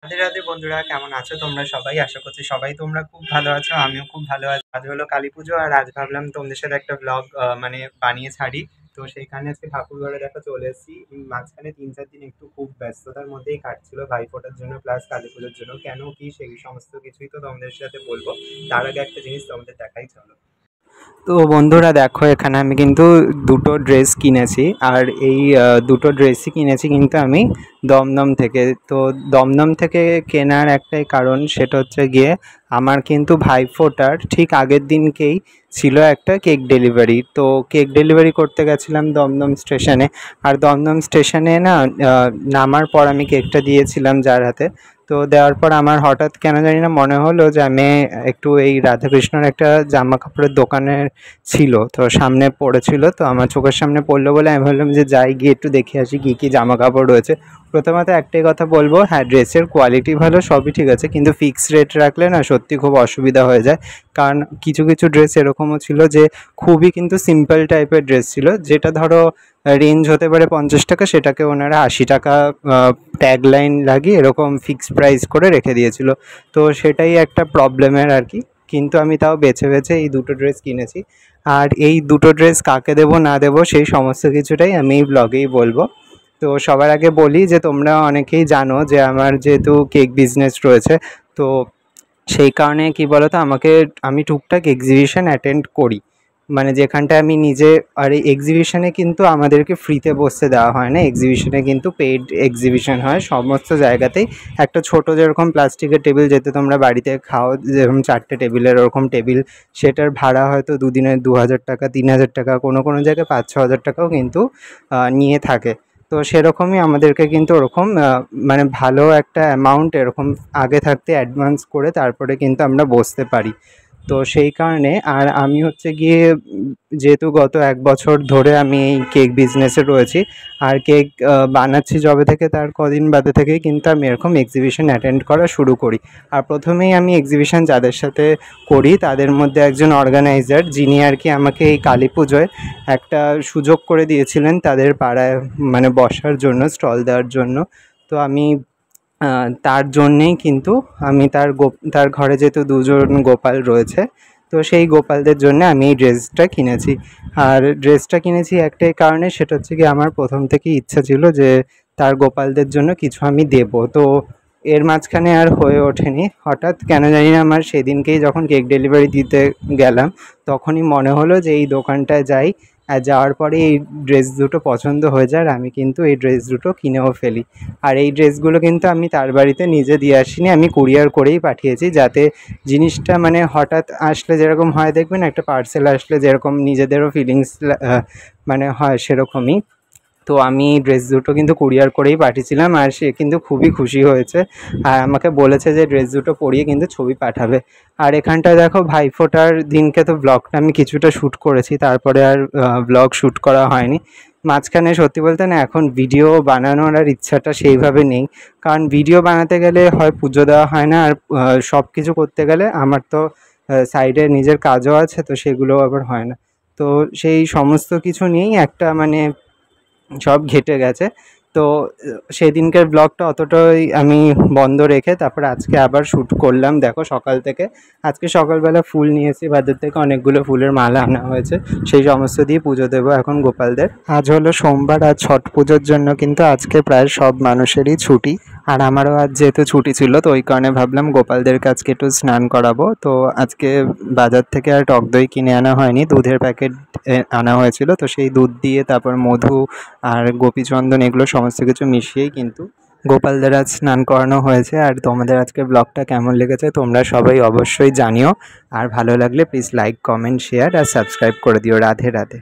রাধে রাধে বন্ধুরা, কেমন আছো তোমরা সবাই? আশা করছি সবাই তোমরা খুব ভালো আছো। আমিও খুব ভালো আছি। আজ হলো কালী পুজো, আর আজ ভাবলাম তোমাদের সাথে একটা ব্লগ মানে বানিয়ে ছাড়ি। তো সেইখানে আজকে ঠাকুর ঘরে দেখা চলে এসেছি। মাঝখানে 3-4 দিন একটু খুব ব্যস্ততার মধ্যেই কাটছিল, ভাইফোঁটার জন্য প্লাস কালী পুজোর জন্য। কেন কি সেই সমস্ত কিছুই তো তোমাদের সাথে বলবো। তার আগে একটা জিনিস তোমাদের দেখাই, চলো। তো বন্ধুরা দেখো, এখানে আমি কিন্তু দুটো ড্রেস কিনেছি। আর এই দুটো ড্রেসই কিনেছি কিন্তু আমি দমদম থেকে। তো দমদম থেকে কেনার একটাই কারণ, সেটা হচ্ছে গিয়ে আমার কিন্তু ভাইফোঁটার ঠিক আগের দিনকেই ছিল একটা কেক ডেলিভারি। তো কেক ডেলিভারি করতে গেছিলাম দমদম স্টেশনে। আর দমদম স্টেশনে না নামার পর আমি কেকটা দিয়েছিলাম যার হাতে। তো দেওয়ার পর আমার হঠাৎ কেন জানি না মনে হলো যে আমি একটু এই রাধাকৃষ্ণর একটা জামা কাপড়ের দোকানের ছিল, তো সামনে পড়েছিল, তো আমার চোখের সামনে পড়লো বলে আমি ভাবলাম যে যাই গিয়ে একটু দেখে আসি কী কী জামা কাপড় রয়েছে। প্রথমত একটাই কথা বলবো, হ্যাঁ ড্রেসের কোয়ালিটি ভালো, সবই ঠিক আছে, কিন্তু ফিক্স রেট রাখলে না সত্যি খুব অসুবিধা হয়ে যায়। কারণ কিছু কিছু ড্রেস এরকমও ছিল যে খুবই কিন্তু সিম্পল টাইপের ড্রেস ছিল, যেটা ধরো রেঞ্জ হতে পারে 50 টাকা, সেটাকে ওনারা 80 টাকা ট্যাগ লাইন লাগিয়ে এরকম ফিক্সড প্রাইস করে রেখে দিয়েছিল। তো সেটাই একটা প্রবলেমের আর কি। কিন্তু আমি তাও বেছে বেছে এই দুটো ড্রেস কিনেছি। আর এই দুটো ড্রেস কাকে দেবো না দেবো সেই সমস্ত কিছুটাই আমি এই ব্লগেই বলবো। তো সবার আগে বলি যে তোমরা অনেকেই জানো যে আমার যেহেতু কেক বিজনেস রয়েছে, তো সেই কারণে কি বলো তো, আমি টুকটাক এক্সিবিশন অ্যাটেন্ড করি, মানে যেখানটায় আমি নিজে। আর এই এক্সিবিশনে কিন্তু আমাদেরকে ফ্রিতে বসতে দেওয়া হয় না, এক্সিবিশনে কিন্তু পেইড এক্সিবিশন হয় সমস্ত জায়গাতেই। একটা ছোট যেরকম প্লাস্টিকের টেবিল, যেতে তোমরা বাড়িতে খাও যেরকম 4টে টেবিলের ওরকম টেবিল, সেটার ভাড়া হয়তো দুদিনের 2000 টাকা, 3000 টাকা, কোনো কোনো জায়গায় 5-6 হাজার টাকাও কিন্তু নিয়ে থাকে। তো সেরকমই আমাদেরকে কিন্তু ওরকম মানে ভালো একটা অ্যামাউন্ট এরকম আগে থাকতে অ্যাডভান্স করে তারপরে কিন্তু আমরা বসতে পারি। তো সেই কারণে, আর আমি হচ্ছে গিয়ে যেহেতু গত 1 বছর ধরে আমি এই কেক বিজনেসে রয়েছি, আর কেক বানাচ্ছি যবে থেকে, তার কদিন বাদে থেকেই কিন্তু আমি এরকম এক্সিবিশন অ্যাটেন্ড করা শুরু করি। আর প্রথমেই আমি এক্সিবিশন যাদের সাথে করি তাদের মধ্যে একজন অর্গানাইজার, যিনি আর কি আমাকে এই কালী পুজোয় একটা সুযোগ করে দিয়েছিলেন তাদের পাড়ায় মানে বসার জন্য, স্টল দেওয়ার জন্য। তো আমি তার জন্যেই কিন্তু আমি তার ঘরে যেহেতু দুজন গোপাল রয়েছে, তো সেই গোপালদের জন্য আমি এই ড্রেসটা কিনেছি। আর ড্রেসটা কিনেছি একটাই কারণে, সেটা হচ্ছে কি আমার প্রথম থেকেই ইচ্ছা ছিল যে তার গোপালদের জন্য কিছু আমি দেবো। তো এর মাঝখানে আর হয়ে ওঠেনি। হঠাৎ কেন জানি না আমার সেদিনকেই যখন কেক ডেলিভারি দিতে গেলাম, তখনই মনে হলো যে এই দোকানটায় যাই। আর যাওয়ার পরে এই ড্রেস দুটো পছন্দ হয়ে যায়, আর আমি কিন্তু এই ড্রেস দুটো কিনেও ফেলি। আর এই ড্রেসগুলো কিন্তু আমি তার বাড়িতে নিজে দিয়ে আসিনি, আমি কুরিয়ার করেই পাঠিয়েছি, যাতে জিনিসটা মানে হঠাৎ আসলে যেরকম হয় দেখবেন, একটা পার্সেল আসলে যেরকম নিজেদেরও ফিলিংস মানে হয় সেরকমই। তো আমি ড্রেস দুটো কিন্তু কুরিয়ার করেই পাঠিয়েছিলাম, আর সে কিন্তু খুবই খুশি হয়েছে। আর আমাকে বলেছে যে ড্রেস দুটো পরিয়ে কিন্তু ছবি পাঠাবে। আর এখানটায় দেখো, ভাইফোঁটার দিনকে তো ব্লগটা আমি কিছুটা শ্যুট করেছি, তারপরে আর ব্লগ শ্যুট করা হয়নি। মাঝখানে সত্যি বলতে না এখন ভিডিও বানানোর আর ইচ্ছাটা সেইভাবে নেই। কারণ ভিডিও বানাতে গেলে হয় পুজো দেওয়া হয় না, আর সব কিছু করতে গেলে আমার তো সাইডে নিজের কাজও আছে, তো সেগুলোও আবার হয় না। তো সেই সমস্ত কিছু নিয়েই একটা মানে সব ঘেঁটে গেছে। তো সেদিনকার ব্লগটা অতটাই আমি বন্ধ রেখে তারপর আজকে আবার শ্যুট করলাম। দেখো সকাল থেকে, আজকে সকালবেলা ফুল নিয়েছি বাজার থেকে, অনেকগুলো ফুলের মালা আনা হয়েছে, সেই সমস্ত দিয়ে পুজো দেবো এখন গোপালদের। আজ হলো সোমবার, আজ ছট পুজোর জন্য কিন্তু আজকে প্রায় সব মানুষেরই ছুটি। আর আমারও আজ যেহেতু ছুটি ছিল, তো ওই কারণে ভাবলাম গোপালদেরকে আজকে একটু স্নান করাবো। তো আজকে বাজার থেকে আর টক দই কিনে আনা হয়নি, দুধের প্যাকেট আনা হয়েছিল। তো সেই দুধ দিয়ে তারপর মধু আর গোপীচন্দন এগুলো সমস্ত কিছু মিশিয়েই কিন্তু গোপালদের আজ স্নান করানো হয়েছে। আর তোমাদের আজকে ব্লগটা কেমন লেগেছে তোমরা সবাই অবশ্যই জানিও। আর ভালো লাগলে প্লিজ লাইক, কমেন্ট, শেয়ার আর সাবস্ক্রাইব করে দিও। রাধে রাধে।